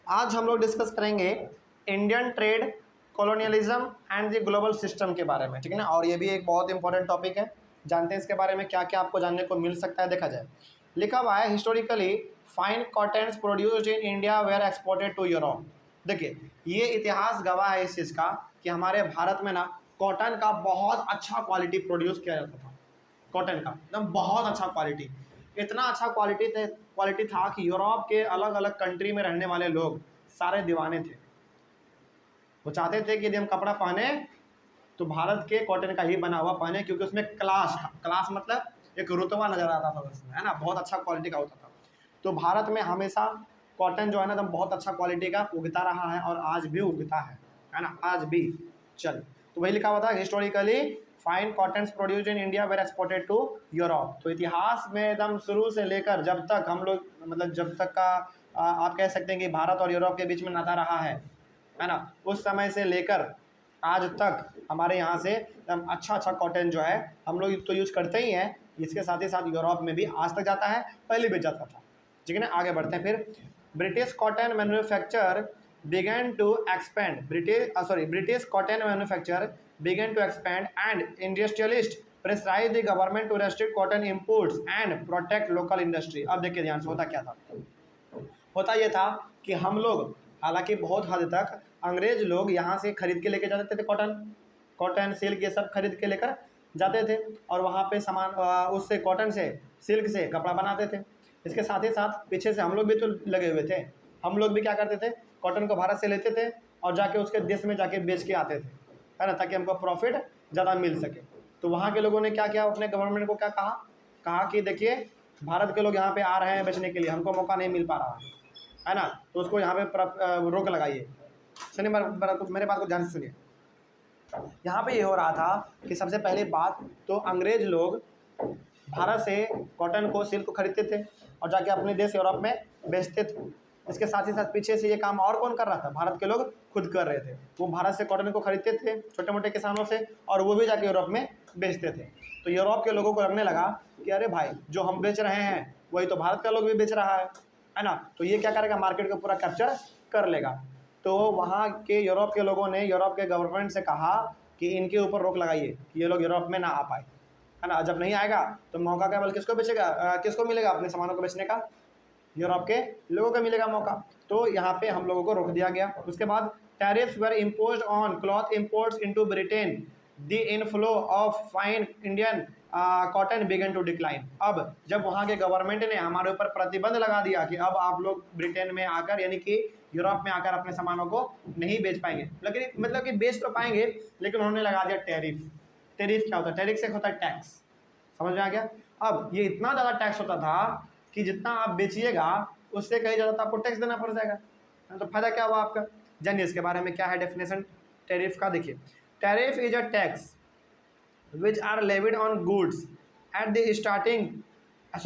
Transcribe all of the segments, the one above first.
आज हम लोग डिस्कस करेंगे Indian trade, colonialism and the global system के बारे में, ठीक है ना। और ये भी एक बहुत इंपॉर्टेंट टॉपिक है। जानते हैं इसके बारे में क्या क्या आपको जानने को मिल सकता है। देखा जाए, लिखा हुआ है historically fine cottons produced in India were exported to Europe. देखिए, ये इतिहास गवाह है इस चीज़ का कि हमारे भारत में ना कॉटन का बहुत अच्छा क्वालिटी प्रोड्यूस किया जाता था। कॉटन का एकदम बहुत अच्छा क्वालिटी, इतना अच्छा क्वालिटी था कि यूरोप के अलग अलग कंट्री में रहने वाले लोग सारे दीवाने थे। वो चाहते थे कि यदि हम कपड़ा पहने तो भारत के कॉटन का ही बना हुआ पहने, क्योंकि उसमें क्लास था। क्लास मतलब एक रुतबा नजर आता था उसमें, है ना, बहुत अच्छा क्वालिटी का होता था। तो भारत में हमेशा कॉटन जो है ना एकदम बहुत अच्छा क्वालिटी का उगता रहा है और आज भी उगता है ना, आज भी। चल, तो वही लिखा हुआ था historically fine cottons produced in India were exported to Europe. तो इतिहास में एकदम शुरू से लेकर जब तक हम लोग मतलब जब तक का आप कह सकते हैं कि भारत और यूरोप के बीच में नाता रहा है ना, उस समय से लेकर आज तक हमारे यहाँ से एकदम अच्छा अच्छा कॉटन जो है हम लोग तो यूज करते ही हैं। इसके साथ ही साथ यूरोप में भी आज तक जाता है, पहले भी जाता था, ठीक है ना। आगे बढ़ते हैं फिर। British cotton manufacture began to expand. British cotton manufacture began to expand and industrialists pressurized the government to restrict cotton imports and protect local industry. अब देखिए ध्यान से, होता क्या था। होता ये था कि हम लोग हालांकि बहुत हद तक अंग्रेज लोग यहाँ से खरीद के लेके जाते थे, कॉटन सिल्क ये सब खरीद के लेकर जाते थे और वहाँ पे सामान उससे कॉटन से सिल्क से कपड़ा बनाते थे। इसके साथ ही साथ पीछे से हम लोग भी तो लगे हुए थे। हम लोग भी क्या करते थे, कॉटन को भारत से लेते थे और जाके उसके देश में जाके बेच के आते थे, है ना, ताकि हमको प्रॉफिट ज़्यादा मिल सके। तो वहाँ के लोगों ने क्या किया, अपने गवर्नमेंट को क्या कहा कि देखिए भारत के लोग यहाँ पे आ रहे हैं बेचने के लिए, हमको मौका नहीं मिल पा रहा है ना, तो उसको यहाँ पे रोक लगाइए। सुनिए मेरे बात को ध्यान से सुनिए। यहाँ पे ये हो रहा था कि सबसे पहली बात तो अंग्रेज लोग भारत से कॉटन को सिल्क को खरीदते थे और जाके अपने देश यूरोप में बेचते थे। इसके साथ ही साथ पीछे से ये काम और कौन कर रहा था, भारत के लोग खुद कर रहे थे। वो भारत से कॉटन को खरीदते थे छोटे मोटे किसानों से और वो भी जाके यूरोप में बेचते थे। तो यूरोप के लोगों को लगने लगा कि अरे भाई, जो हम बेच रहे हैं वही तो भारत का लोग भी बेच रहा है ना, तो ये क्या करेगा, मार्केट को पूरा कैप्चर कर लेगा। तो वहाँ के यूरोप के लोगों ने यूरोप के गवर्नमेंट से कहा कि इनके ऊपर रोक लगाइए कि ये लोग यूरोप में ना आ पाए, है ना। जब नहीं आएगा तो मौका केवल किसको बेचेगा, किसको मिलेगा अपने सामानों को बेचने का, यूरोप के लोगों को मिलेगा मौका। तो यहाँ पे हम लोगों को रोक दिया गया। उसके बाद tariffs were imposed on cloth imports into Britain, the inflow of fine Indian cotton began to decline. अब जब वहाँ के गवर्नमेंट ने हमारे ऊपर प्रतिबंध लगा दिया कि अब आप लोग ब्रिटेन में आकर यानी कि यूरोप में आकर अपने सामानों को नहीं बेच पाएंगे, लेकिन मतलब कि बेच तो पाएंगे लेकिन उन्होंने लगा दिया टैरिफ। टैरिफ क्या होता है, टैरिफ से होता है टैक्स, समझ में आ गया। अब ये इतना ज़्यादा टैक्स होता था कि जितना आप बेचिएगा उससे कहीं ज़्यादा तो आपको टैक्स देना पड़ जाएगा, तो फायदा क्या हुआ आपका। जानिए इसके बारे में क्या है डेफिनेशन टैरिफ का। देखिए, tariff is a tax which are levied on goods at the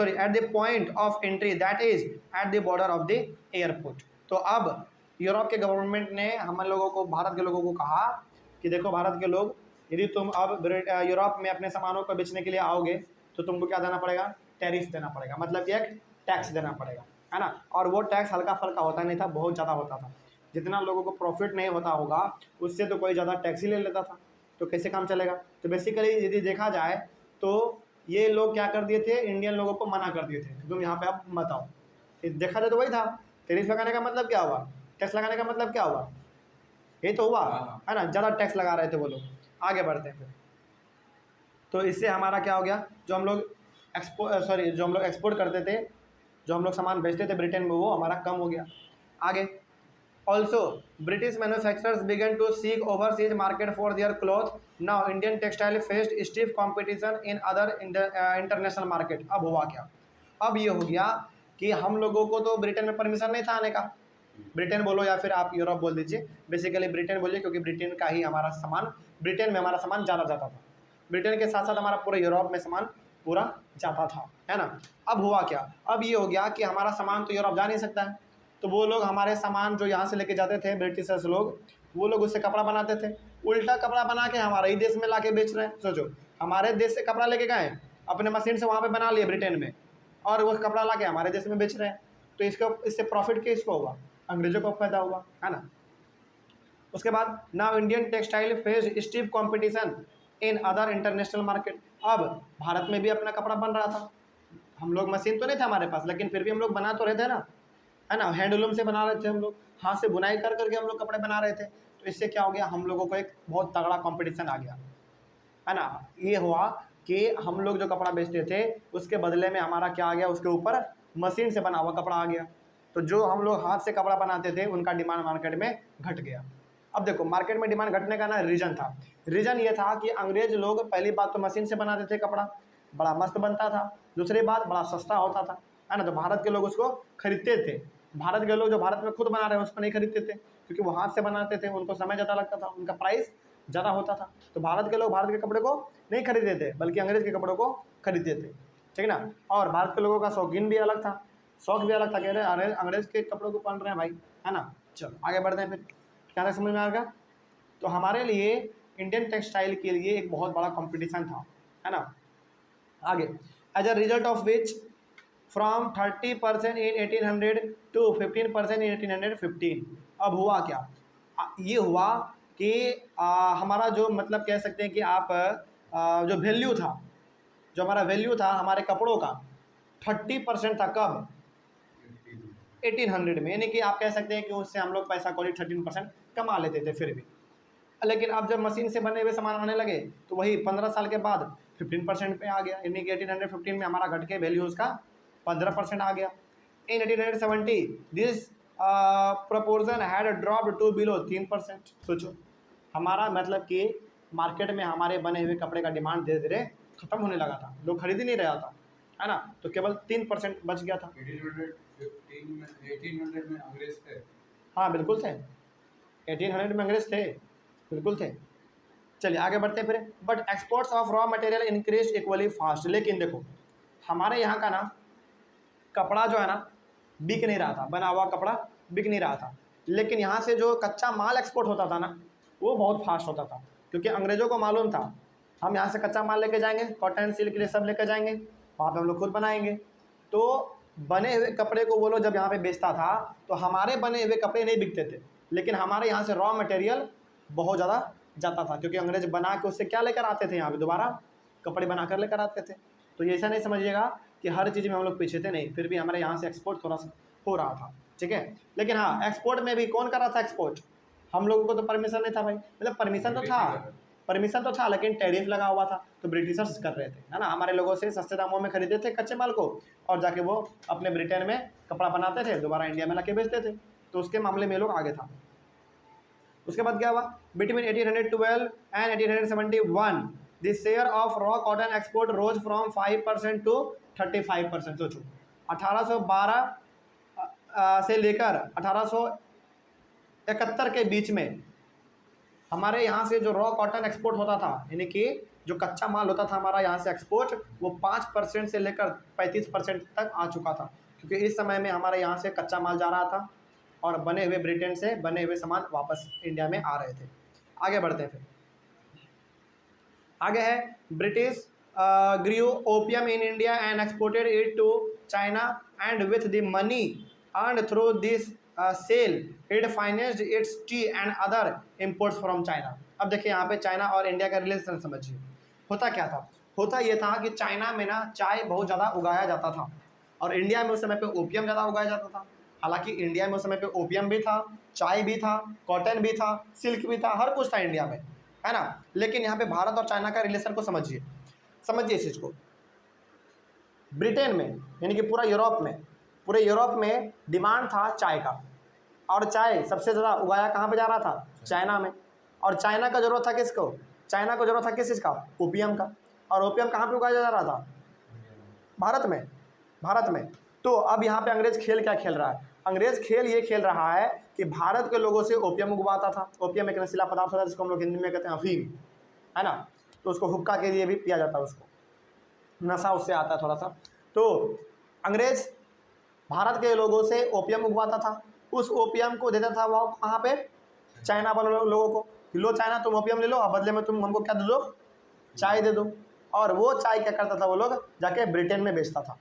at the point of entry that is at the border of the airport. तो अब यूरोप के गवर्नमेंट ने हम लोगों को, भारत के लोगों को कहा कि देखो भारत के लोग, यदि तुम अब यूरोप में अपने सामानों को बेचने के लिए आओगे तो तुमको क्या देना पड़ेगा, टैरिफ देना पड़ेगा, मतलब कि एक टैक्स देना पड़ेगा, है ना। और वो टैक्स हल्का फल्का होता नहीं था, बहुत ज़्यादा होता था। जितना लोगों को प्रॉफिट नहीं होता होगा उससे तो कोई ज़्यादा टैक्स ही ले लेता था, तो कैसे काम चलेगा। तो बेसिकली यदि देखा जाए तो ये लोग क्या कर दिए थे, इंडियन लोगों को मना कर दिए थे तुम यहाँ पे आप मत आओ। देखा जाए तो वही था, टैरिफ लगाने का मतलब क्या हुआ, टैक्स लगाने का मतलब क्या हुआ, यही तो हुआ, है ना। ज़्यादा टैक्स लगा रहे थे वो लोग। आगे बढ़ते हैं फिर। तो इससे हमारा क्या हो गया, जो हम लोग एक्सपोर्ट करते थे, जो हम लोग सामान बेचते थे ब्रिटेन में, वो हमारा कम हो गया। आगे also British manufacturers began to seek overseas market for their cloth. Now Indian textile faced stiff competition in other international market. अब हुआ क्या, अब ये हो गया कि हम लोगों को तो ब्रिटेन में परमिशन नहीं था आने का। ब्रिटेन बोलो या फिर आप यूरोप बोल दीजिए, बेसिकली ब्रिटेन बोलिए, क्योंकि ब्रिटेन का ही हमारा सामान, ब्रिटेन में हमारा सामान ज़्यादा जाता था। ब्रिटेन के साथ साथ हमारा पूरे यूरोप में सामान पूरा जाता था, है ना। अब हुआ क्या, अब ये हो गया कि हमारा सामान तो यूरोप जा नहीं सकता है, तो वो लोग हमारे सामान जो यहाँ से लेके जाते थे ब्रिटिशर्स लोग, वो लोग उससे कपड़ा बनाते थे, उल्टा कपड़ा बना के हमारे ही देश में ला के बेच रहे हैं। सोचो, हमारे देश से कपड़ा लेके गए, अपने मशीन से वहाँ पे बना लिए ब्रिटेन में, और वो कपड़ा ला के हमारे देश में बेच रहे हैं। तो इसको इससे प्रॉफिट किसको होगा, अंग्रेजों को फायदा हुआ, है ना। उसके बाद now Indian textile faced stiff competition in other international market. अब भारत में भी अपना कपड़ा बन रहा था, हम लोग मशीन तो नहीं था हमारे पास, लेकिन फिर भी हम लोग बना तो रहे थे ना, है ना। हैंडलूम से बना रहे थे हम लोग, हाथ से बुनाई कर करके हम लोग कपड़े बना रहे थे। तो इससे क्या हो गया, हम लोगों को एक बहुत तगड़ा कंपटीशन आ गया, है ना। ये हुआ कि हम लोग जो कपड़ा बेचते थे उसके बदले में हमारा क्या आ गया, उसके ऊपर मशीन से बना हुआ कपड़ा आ गया। तो जो हम लोग हाथ से कपड़ा बनाते थे उनका डिमांड मार्केट में घट गया। अब देखो मार्केट में डिमांड घटने का ना रीज़न था, रीज़न ये था कि अंग्रेज लोग पहली बात तो मशीन से बनाते थे कपड़ा, बड़ा मस्त बनता था। दूसरी बात बड़ा सस्ता होता था, है ना। तो भारत के लोग उसको खरीदते थे। भारत के लोग जो भारत में खुद बना रहे हैं उसको नहीं खरीदते थे, क्योंकि वो हाथ से बनाते थे, उनको समय ज़्यादा लगता था, उनका प्राइस ज़्यादा होता था। तो भारत के लोग भारत के कपड़े को नहीं खरीदते थे, बल्कि अंग्रेज के कपड़ों को खरीदते थे, ठीक है ना। और भारत के लोगों का शौकीन भी अलग था, शौक भी अलग था, कह रहे अरे अंग्रेज के कपड़ों को पहन रहे हैं भाई, है ना। चलो आगे बढ़ते हैं, फिर क्या तक समझ में आएगा। तो हमारे लिए इंडियन टेक्सटाइल के लिए एक बहुत बड़ा कंपटीशन था, है ना। आगे as a result of which from 30% in 1800 to 15% in 1815। अब हुआ क्या, ये हुआ कि हमारा जो मतलब कह सकते हैं कि आप जो वैल्यू था, जो हमारा वैल्यू था हमारे कपड़ों का 30% था। कब, 1800 में, यानी कि आप कह सकते हैं कि उससे हम लोग पैसा कौड़ी 13% कमा लेते थे फिर भी। लेकिन अब जब मशीन से बने हुए सामान आने लगे तो वही 15 साल के बाद 15% पे आ गया, यानी कि 1815 में हमारा घट के वैल्यू उसका 15% आ गया। In 1870 this proportion had dropped to below 3%। सोचो हमारा मतलब कि मार्केट में हमारे बने हुए कपड़े का डिमांड धीरे धीरे खत्म होने लगा था, लोग खरीद ही नहीं रहा था, है ना। तो केवल 3% बच गया था। 1800 में अंग्रेज थे। हाँ बिल्कुल थे, 1800 में अंग्रेज थे, बिल्कुल थे। चलिए आगे बढ़ते हैं फिर। But exports of raw material increase equally fast. लेकिन देखो हमारे यहाँ का ना कपड़ा जो है ना बिक नहीं रहा था, बना हुआ कपड़ा बिक नहीं रहा था। लेकिन यहाँ से जो कच्चा माल एक्सपोर्ट होता था ना वो बहुत फास्ट होता था, क्योंकि अंग्रेज़ों को मालूम था हम यहाँ से कच्चा माल लेके जाएंगे, कॉटन सिल्क ये सब लेके जाएंगे, वहाँ पे हम लोग खुद बनाएंगे। तो बने हुए कपड़े को वो लोग जब यहाँ पे बेचता था तो हमारे बने हुए कपड़े नहीं बिकते थे, लेकिन हमारे यहाँ से रॉ मटेरियल बहुत ज़्यादा जाता था, क्योंकि अंग्रेज बना के उससे क्या लेकर आते थे, यहाँ पे दोबारा कपड़े बना कर लेकर आते थे। तो ये ऐसा नहीं समझिएगा कि हर चीज़ में हम लोग पीछे थे, नहीं, फिर भी हमारे यहाँ से एक्सपोर्ट थोड़ा सा हो रहा था, ठीक है। लेकिन हाँ एक्सपोर्ट में भी कौन कर रहा था एक्सपोर्ट, हम लोगों को तो परमिशन नहीं था भाई, मतलब परमिशन तो था लेकिन टैरिफ लगा हुआ था, तो ब्रिटिशर्स कर रहे थे, है ना। हमारे लोगों से सस्ते दामों में खरीदते थे कच्चे माल को और जाके वो अपने ब्रिटेन में कपड़ा बनाते थे, दोबारा इंडिया में लाके बेचते थे। तो उसके मामले में ये लोग आगे था। उसके बाद क्या हुआ, between 1812 and 1871 the share of raw cotton export rose from 5% to 35%। सोचो 1812 से लेकर 1871 के बीच में हमारे यहाँ से जो रॉ कॉटन एक्सपोर्ट होता था, यानी कि जो कच्चा माल होता था हमारा यहाँ से एक्सपोर्ट, वो 5% से लेकर 35% तक आ चुका था, क्योंकि इस समय में हमारे यहाँ से कच्चा माल जा रहा था और बने हुए ब्रिटेन से बने हुए सामान वापस इंडिया में आ रहे थे। आगे बढ़ते हैं फिर। आगे है British grew opium in India and exported it to China and with the money earned through this sale it financed its tea and other imports from China. अब देखिए यहाँ पे चाइना और इंडिया का रिलेशन समझिए। होता क्या था, होता ये था कि चाइना में ना चाय बहुत ज़्यादा उगाया जाता था और इंडिया में उस समय पे ओपियम ज़्यादा उगाया जाता था। हालांकि इंडिया में उस समय पे ओपियम भी था, चाय भी था, कॉटन भी था, सिल्क भी था, हर कुछ था इंडिया में, है ना। लेकिन यहाँ पे भारत और चाइना का रिलेशन को समझिए इस चीज़ को। ब्रिटेन में यानी कि पूरे यूरोप में डिमांड था चाय का, और चाय सबसे ज़्यादा उगाया कहाँ पे जा रहा था, चाइना में। और चाइना का ज़रूरत था किसको, चाइना को ज़रूरत था किस चीज़ का, ओपियम का। और ओपियम कहाँ पे उगाया जा रहा था, भारत में। तो अब यहाँ पे अंग्रेज खेल क्या खेल रहा है, अंग्रेज खेल ये खेल रहा है कि भारत के लोगों से ओपियम उगवाता था। ओपियम एक नशीला पदार्थ होता है जिसको हम लोग हिंदी में कहते हैं अफीम, है ना। तो उसको हुक्का के लिए भी पिया जाता है, उसको नशा उससे आता है थोड़ा सा। तो अंग्रेज भारत के लोगों से ओपियम उगवाता था, उस ओपियम को देता था वो कहाँ पे, चाइना वाले लोगों को, लो चाइना तुम ओपियम ले लो और बदले में तुम हमको क्या दे दो, चाय दे दो। और वो चाय क्या करता था, वो लोग जाके ब्रिटेन में बेचता था।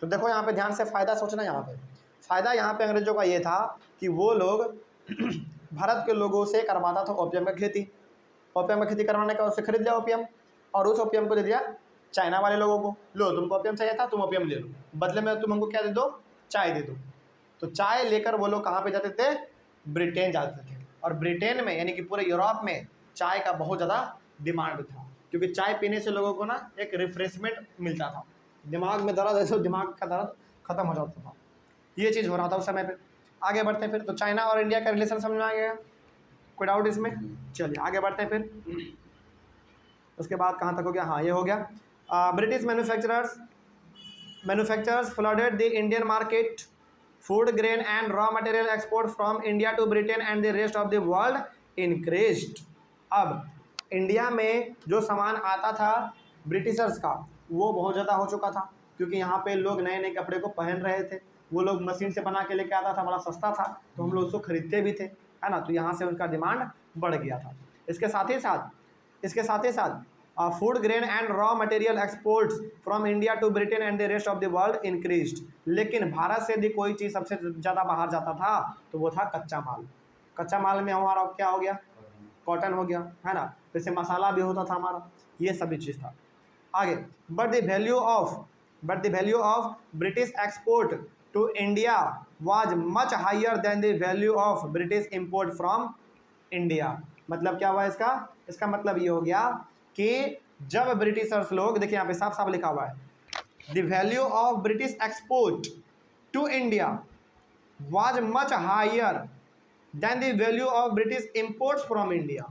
तो देखो यहाँ पे ध्यान से फ़ायदा सोचना, यहाँ पे फ़ायदा यहाँ पे अंग्रेज़ों का ये था कि वो लोग भारत के लोगों से करवाता था ओपियम का खेती। ओपियम का खेती करवाने का उससे खरीद लिया ओपियम, और उस ओपियम को दे दिया चाइना वाले लोगों को, लो तुमको ओपियम चाहिए था, तुम ओपियम ले लो, बदले में तुम हमको क्या दे दो, चाय दे दो। तो चाय लेकर वो लोग कहाँ पे जाते थे, ब्रिटेन जाते थे। और ब्रिटेन में यानी कि पूरे यूरोप में चाय का बहुत ज़्यादा डिमांड था, क्योंकि चाय पीने से लोगों को ना एक रिफ्रेशमेंट मिलता था, दिमाग में दर्द ऐसे दिमाग का दर्द खत्म हो जाता था। ये चीज़ हो रहा था उस समय पे। आगे बढ़ते हैं फिर, तो चाइना और इंडिया का रिलेशन समझ में आ गया, कोई डाउट इसमें? चलिए आगे बढ़ते हैं फिर। उसके बाद कहाँ तक हो गया, हाँ ये हो गया। British manufacturers flooded the Indian market, food grain and raw material export from India to Britain and the rest of the world increased. अब इंडिया में जो सामान आता था ब्रिटिशर्स का वो बहुत ज़्यादा हो चुका था, क्योंकि यहाँ पे लोग नए नए कपड़े को पहन रहे थे, वो लोग मशीन से बना के लेके आता था, बड़ा सस्ता था, तो हम लोग उसको खरीदते भी थे, है ना। तो यहाँ से उनका डिमांड बढ़ गया था। इसके साथ ही साथ food grain and raw material exports from India to Britain and the rest of the world increased. लेकिन भारत से यदि कोई चीज़ सबसे ज़्यादा बाहर जाता था तो वो था कच्चा माल। कच्चा माल में हमारा क्या हो गया, कॉटन हो गया, है ना, जैसे मसाला भी होता था हमारा, ये सभी चीज़ था। आगे, but the value of British export to India was much higher than the value of British import from India. मतलब क्या हुआ इसका मतलब ये हो गया कि जब ब्रिटिशर्स लोग, देखिए यहाँ पे साफ साफ लिखा हुआ है, the value of British export to India was much higher than the value of British imports from India.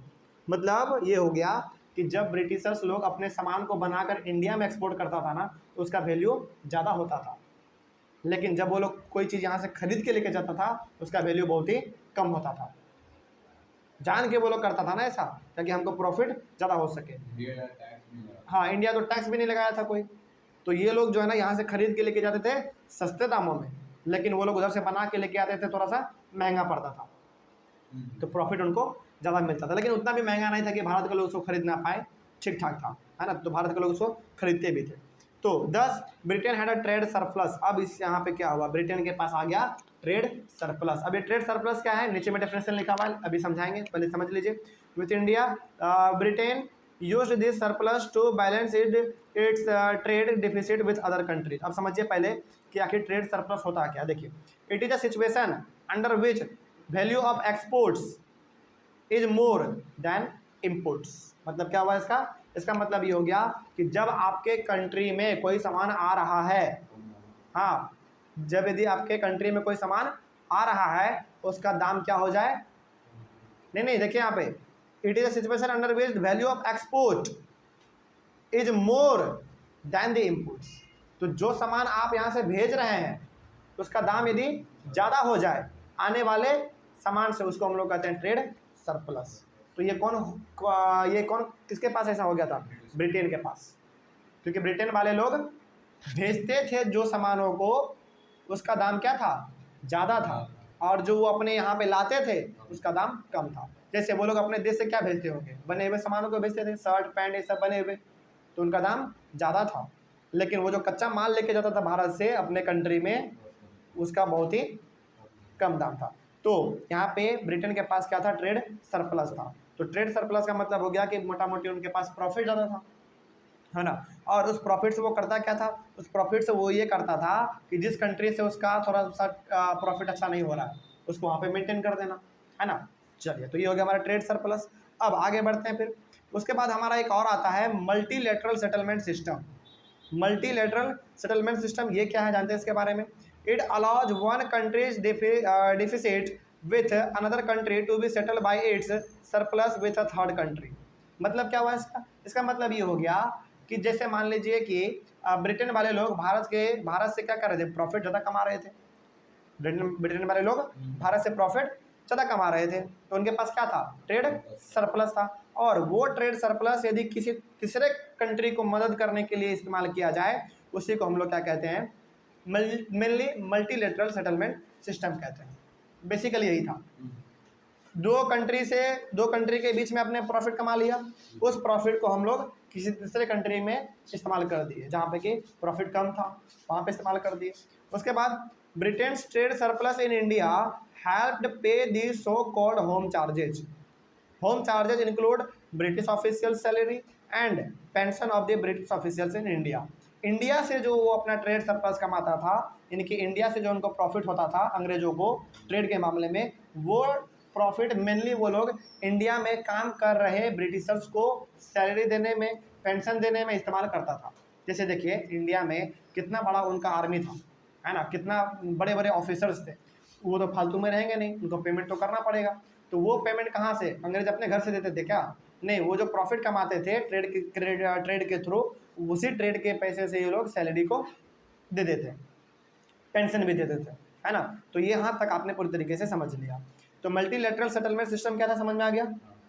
मतलब ये हो गया कि जब ब्रिटिशर्स लोग अपने सामान को बनाकर इंडिया में एक्सपोर्ट करता था ना, तो उसका वैल्यू ज़्यादा होता था, लेकिन जब वो लोग कोई चीज़ यहाँ से खरीद के लेके जाता था तो उसका वैल्यू बहुत ही कम होता था। जान के वो लोग करता था ना ऐसा, ताकि हमको प्रॉफिट ज़्यादा हो सके। हाँ, इंडिया तो टैक्स भी नहीं लगाया था कोई, तो ये लोग जो है ना यहाँ से खरीद के लेके जाते थे सस्ते दामों में, लेकिन वो लोग उधर से बना के लेके आते थे, थोड़ा सा महंगा पड़ता था, तो प्रॉफिट उनको ज़्यादा मिलता था, लेकिन उतना भी महंगा नहीं था कि भारत के लोग उसको खरीद ना पाए, ठीक ठाक था, है ना। तो भारत के लोग उसको खरीदते भी थे। तो 10 Britain had a trade surplus. अब इस यहाँ पे क्या हुआ, ब्रिटेन के पास आ गया ट्रेड सरप्लस। अब ये ट्रेड सरप्लस क्या है, नीचे में डेफिनेशन लिखा हुआ है, अभी समझाएंगे, पहले समझ लीजिए। With India Britain used this surplus to balance its trade deficit with other countries. अब समझिए पहले कि आखिर ट्रेड सरप्लस होता क्या। देखिए, it is a situation under which value of exports is more than imports. मतलब क्या हुआ इसका मतलब ये हो गया कि जब आपके कंट्री में कोई सामान आ रहा है, हाँ, जब यदि आपके कंट्री में कोई सामान आ रहा है उसका दाम क्या हो जाए, नहीं देखिए यहाँ पे, it is a situation under which value of export is more than the imports. तो जो सामान आप यहाँ से भेज रहे हैं उसका दाम यदि ज़्यादा हो जाए आने वाले सामान से, उसको हम लोग कहते हैं ट्रेड सरप्लस। तो ये कौन किसके पास ऐसा हो गया था, ब्रिटेन के पास, क्योंकि ब्रिटेन वाले लोग भेजते थे जो सामानों को, उसका दाम क्या था, ज़्यादा था, और जो वो अपने यहाँ पे लाते थे उसका दाम कम था। जैसे वो लोग अपने देश से क्या भेजते होंगे, बने हुए सामानों को भेजते थे, शर्ट पैंट ये सब बने हुए, तो उनका दाम ज़्यादा था, लेकिन वो जो कच्चा माल लेके जाता था भारत से अपने कंट्री में, उसका बहुत ही कम दाम था। तो यहाँ पे ब्रिटेन के पास क्या था, ट्रेड सरप्लस था। तो ट्रेड सरप्लस का मतलब हो गया कि मोटा मोटी उनके पास प्रॉफिट ज़्यादा था, है ना। और उस प्रॉफिट से वो करता क्या था, उस प्रॉफिट से वो ये करता था कि जिस कंट्री से उसका थोड़ा सा प्रॉफिट अच्छा नहीं हो रहा है उसको वहाँ पे मेंटेन कर देना, है ना। चलिए, तो ये हो गया हमारा ट्रेड सरप्लस। अब आगे बढ़ते हैं फिर, उसके बाद हमारा एक और आता है multilateral settlement system. Multilateral settlement system ये क्या है, जानते हैं इसके बारे में। It allows one country's deficit with another country to be settle by its surplus with a third country. मतलब क्या हुआ इसका मतलब ये हो गया कि जैसे मान लीजिए कि ब्रिटेन वाले लोग भारत से क्या कर रहे थे, प्रॉफिट ज़्यादा कमा रहे थे। ब्रिटेन वाले लोग भारत से प्रॉफिट ज़्यादा कमा रहे थे, तो उनके पास क्या था, ट्रेड सरप्लस था। और वो ट्रेड सरप्लस यदि किसी तीसरे कंट्री को मदद करने के लिए इस्तेमाल किया जाए, उसी को हम लोग क्या कहते हैं, मेनली मल्टीलेटरल सेटलमेंट सिस्टम कहते हैं। बेसिकली यही था। दो कंट्री के बीच में आपने प्रॉफिट कमा लिया, उस प्रॉफिट को हम लोग किसी दूसरे कंट्री में इस्तेमाल कर दिए, जहाँ पे कि प्रॉफिट कम था वहाँ पे इस्तेमाल कर दिए। उसके बाद Britain trade surplus in India helped pay the so called home charges. Home charges include British official salary and pension of the British officials in India. India से जो वो अपना ट्रेड सरप्लस कमाता था, इनकी इंडिया से जो उनको प्रॉफिट होता था अंग्रेजों को ट्रेड के मामले में, वो प्रॉफिट मेनली वो लोग इंडिया में काम कर रहे ब्रिटिशर्स को सैलरी देने में, पेंशन देने में इस्तेमाल करता था। जैसे देखिए इंडिया में कितना बड़ा उनका आर्मी था, है ना, कितना बड़े बड़े ऑफिसर्स थे, वो तो फालतू में रहेंगे नहीं, उनको पेमेंट तो करना पड़ेगा। तो वो पेमेंट कहाँ से, अंग्रेज अपने घर से देते थे क्या? नहीं, वो जो प्रॉफिट कमाते थे ट्रेड के थ्रू, उसी ट्रेड के पैसे से ये लोग सैलरी को दे देते, पेंशन भी दे देते, है ना। तो ये यहाँ तक आपने पूरी तरीके से समझ लिया। तो मल्टीलेटरल सेटलमेंट सिस्टम क्या था, समझ में आ गया?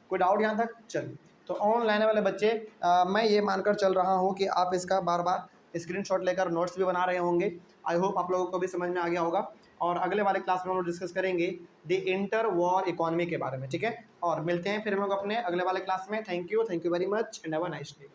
कोई डाउट यहाँ तक? चलिए, तो ऑनलाइन वाले बच्चे मैं ये मानकर चल रहा हूँ कि आप इसका बार बार स्क्रीनशॉट लेकर नोट्स भी बना रहे होंगे। आई होप आप लोगों को भी समझ में आ गया होगा। और अगले वाले क्लास में हम लोग डिस्कस करेंगे द इंटर वॉर इकोनॉमी के बारे में, ठीक है। और मिलते हैं फिर हम लोग अपने अगले वाले क्लास में। Thank you very much and have a nice day.